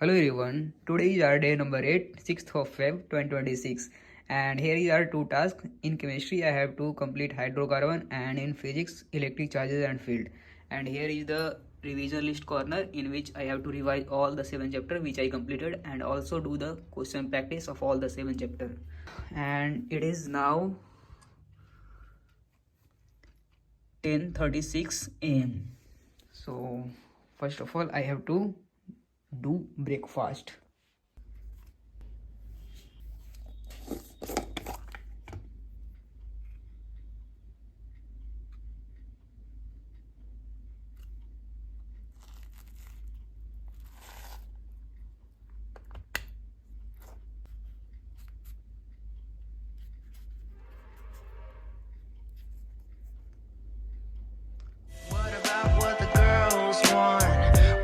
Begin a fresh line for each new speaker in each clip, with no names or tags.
Hello everyone, today is our day number 8, 6th of Feb 2026, and here is our two tasks. In chemistry I have to complete hydrocarbon, and in physics electric charges and field. And here is the revision list corner in which I have to revise all the 7 chapter which I completed and also do the question practice of all the 7 chapter. And it is now 10:36 am. So first of all I have to do breakfast.
What about what the girls want?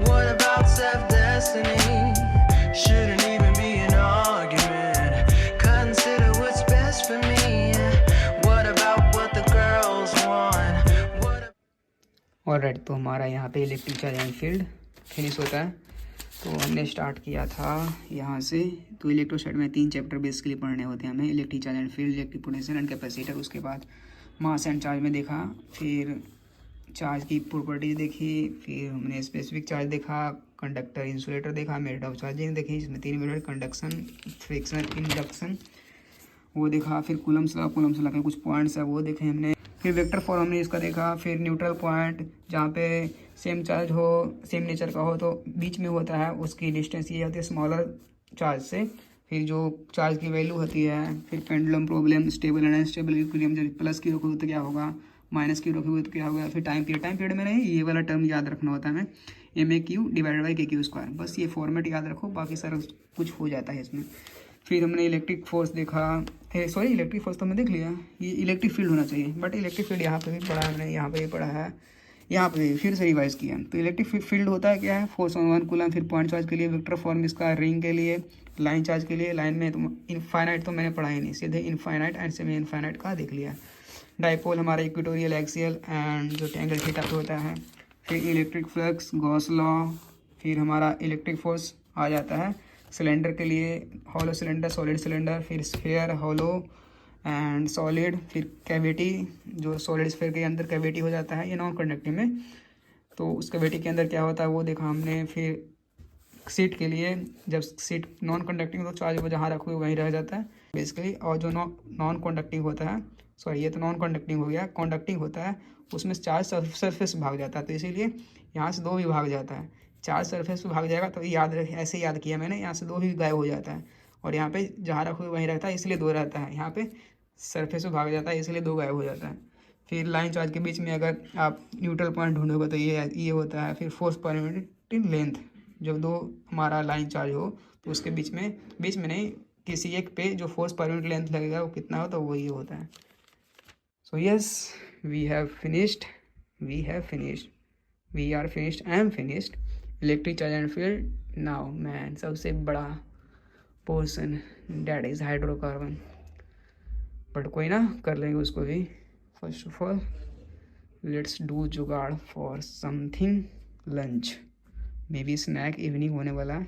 What about self-destiny? Shouldn't even be an argument. Consider what's best for me. What about what the girls want?
Alright, तो हमारा यहाँ पे electric charge and field finish होता है। तो हमने start किया था यहाँ से। तो इलेक्ट्रोस्टैट में 3 चैप्टर बेसिकली पढ़ने होते हैं हमें, electric charge and field, electric potential and capacitor. उसके बाद मास एंड चार्ज में देखा, फिर चार्ज की प्रॉपर्टीज देखी, फिर हमने स्पेसिफिक चार्ज देखा, कंडक्टर इंसुलेटर देखा, मेथड ऑफ चार्जिंग देखी, इसमें 3 मेथड, कंडक्शन, फ्रिक्शन, इंडक्शन, वो देखा। फिर कूलम्स लॉ के कुछ पॉइंट्स है वो देखे हमने। फिर वेक्टर फॉर्म हमने इसका देखा। फिर न्यूट्रल पॉइंट जहाँ पे सेम चार्ज हो, सेम नेचर का हो, तो बीच में होता है, उसकी डिस्टेंस ये होती है स्मॉलर चार्ज से। फिर जो चार्ज की वैल्यू होती है। फिर pendulum problem, stable and unstable equilibrium, जब प्लस की रोकोगे तो क्या होगा, माइनस की रोकोगे तो क्या होगा। फिर टाइम पीरियड में नहीं, ये वाला टर्म याद रखना होता है हमें, MAQ डिवाइडेड बाई KQ²। बस ये फॉर्मेट याद रखो, बाकी सारा कुछ हो जाता है इसमें। फिर हमने इलेक्ट्रिक फोर्स देखा, इलेक्ट्रिक फोर्स तो हमने देख लिया। ये इलेक्ट्रिक फील्ड होना चाहिए, बट इलेक्ट्रिक फील्ड यहाँ पे भी पढ़ा है हमने, यहाँ पे भी पढ़ा है, यहाँ पे भी फिर से रिवाइज किया। तो इलेक्ट्रिक फील्ड होता है क्या है, फोर्स ऑन 1 कूलम। फिर पॉइंट चार्ज के लिए वेक्टर फॉर्म इसका, रिंग के लिए, लाइन चार्ज के लिए, लाइन में तो इनफाइनाइट तो मैंने पढ़ा ही नहीं, सीधे इनफाइनाइट एंड सेमी इनफाइनाइट का देख लिया। डाइपोल हमारा इक्वेटोरियल, एक्सियल एंड जो एंगल थीटा पे होता है। फिर इलेक्ट्रिक फ्लक्स, गॉस लॉ। फिर हमारा इलेक्ट्रिक फोर्स आ जाता है सिलेंडर के लिए, हॉलो सिलेंडर, सॉलिड सिलेंडर, फिर स्फीयर, हॉलो एंड सॉलिड। फिर कैविटी, जो सॉलिड स्फीयर के अंदर कैविटी हो जाता है ये नॉन कंडक्टिंग में, तो उस कैविटी के अंदर क्या होता है वो देखा हमने। फिर सीट के लिए, जब सीट नॉन कंडक्टिंग तो चार्ज वो जहाँ रखोगे वहीं रह जाता है बेसिकली। और जो नॉन कंडक्टिंग होता है, सॉरी ये तो नॉन कंडक्टिंग हो गया, कंडक्टिंग होता है, उसमें चार्ज सरफेस भाग जाता है, तो इसीलिए यहाँ से 2 भी भाग जाता है। चार्ज सरफेस पे भाग जाएगा तो ऐसे याद किया मैंने, यहाँ से 2 ही गायब हो जाता है, और यहाँ पे जहाँ रखोगे वहीं रहता है, इसलिए 2 रहता है। यहाँ पे सरफेस पे भाग जाता है, इसलिए 2 गायब हो जाता है। फिर लाइन चार्ज के बीच में अगर आप न्यूट्रल पॉइंट ढूंढोगे तो ये होता है। फिर force per unit in length, जब 2 हमारा लाइन चार्ज हो तो उसके बीच में नहीं, किसी एक पे जो फोर्स पर यूनिट लेंथ लगेगा वो कितना हो, तो वही होता है। So yes, we are finished, I am finished electric charge and field. Now man, सबसे बड़ा portion that is hydrocarbon, but कोई ना, कर लेंगे उसको भी। First of all let's do jugaad for something lunch, maybe snack, evening होने वाला है।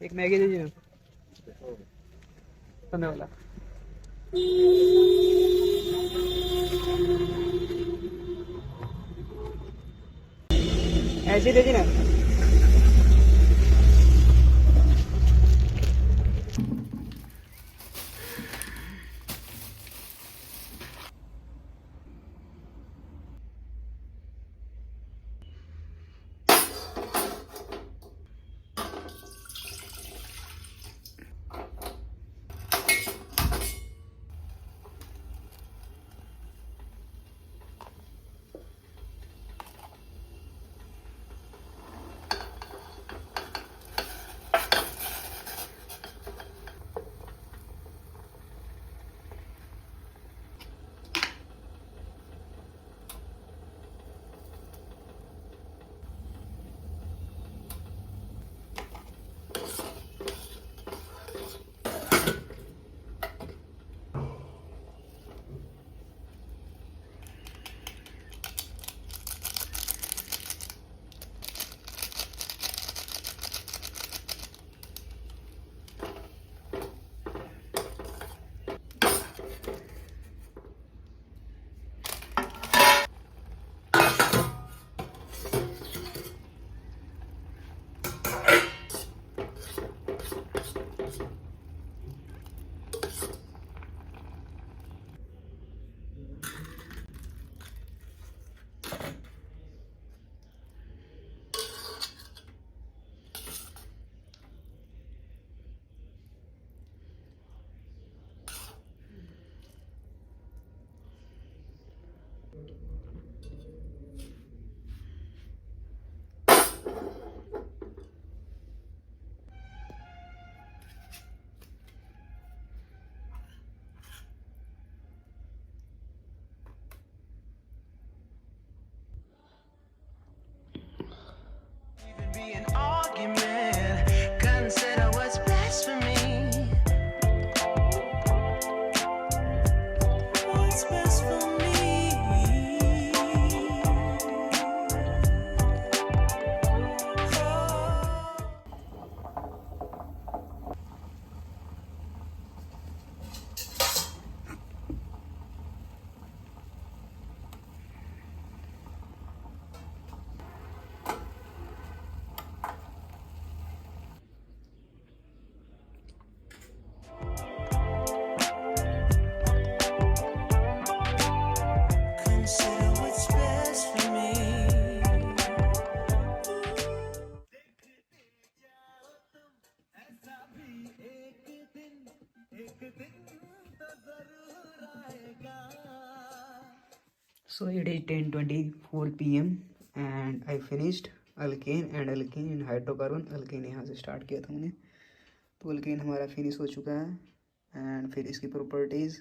एक मैगी दीजिए ना वाला। ऐसे दीजिए ना।
Even be an argument. Consider what's best for me. What's best for me? Consider what's best for me.
So it is 10:24 p.m. and I finished alkane and alkene in hydrocarbon. alkane यहाँ से start किया था मैंने, तो alkane हमारा finish हो चुका है. एंड फिर इसकी प्रॉपर्टीज़,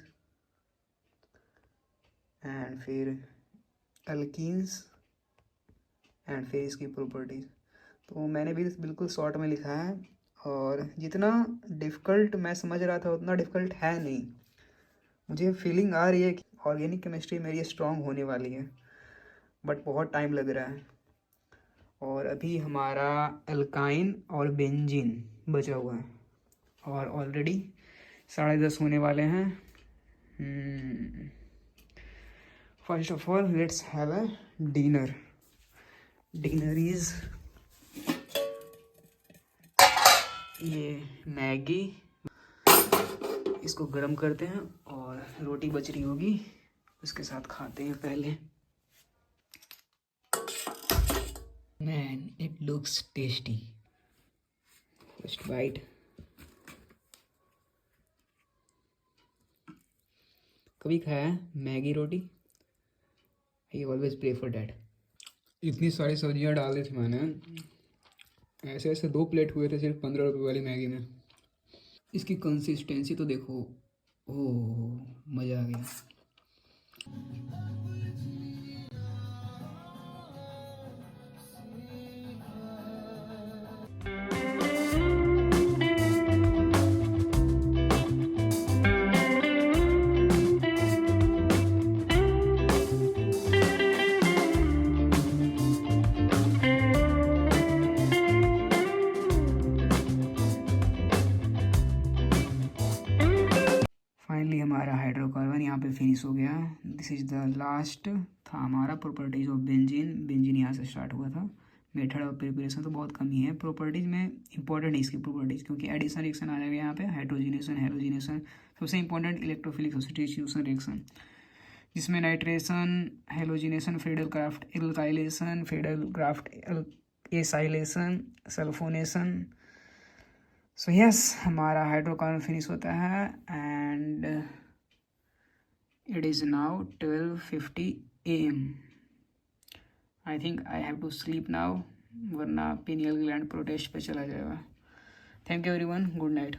एंड फिर अल्कीन्स, एंड फिर इसकी प्रॉपर्टीज़. तो मैंने भी बिल्कुल शॉर्ट में लिखा है, और जितना डिफ़िकल्ट मैं समझ रहा था उतना डिफ़िकल्ट है नहीं. मुझे फीलिंग आ रही है कि ऑर्गेनिक केमिस्ट्री मेरी स्ट्रॉन्ग होने वाली है, बट बहुत टाइम लग रहा है. और अभी हमारा अल्काइन और बेंजीन बचा हुआ है, और ऑलरेडी 10:30 होने वाले हैं. First of all let's have a dinner. Dinner is ये मैगी. इसको गरम करते हैं, और रोटी बच रही होगी उसके साथ खाते हैं पहले. Man, it looks tasty. First bite. कभी खाया है मैगी रोटी? I always prefer that. इतनी सारी सब्जियां डाल दी थी मैंने, ऐसे ऐसे 2 प्लेट हुए थे सिर्फ 15 रुपये वाली मैगी में. इसकी कंसिस्टेंसी तो देखो, ओह मज़ा आ गया. फाइनली हमारा हाइड्रोकार्बन यहाँ पे फिनिश हो गया. दिस इज़ द लास्ट था हमारा प्रॉपर्टीज़ ऑफ बेंजीन. बेंजीन यहाँ से स्टार्ट हुआ था. मेथड ऑफ प्रिपरेशन तो बहुत कम ही है. प्रॉपर्टीज़ में इंपॉर्टेंट है इसकी प्रॉपर्टीज़, क्योंकि एडिशन रिएक्शन आ जाएगा यहाँ पे. हाइड्रोजिनेशन, हेलोजिनेशन, सबसे इंपॉर्टेंट इलेक्ट्रोफिलिक सब्स्टिट्यूशन रिएक्शन, जिसमें nitration, halogenation, Friedel Crafts alkylation, Friedel Crafts acylation, sulphonation. So yes, हमारा हाइड्रोकार्बन फिनिश होता है. And it is now 12:50 AM. I think I have to sleep now, वरना pineal gland protest पे चला जाएगा. Thank you everyone, good night.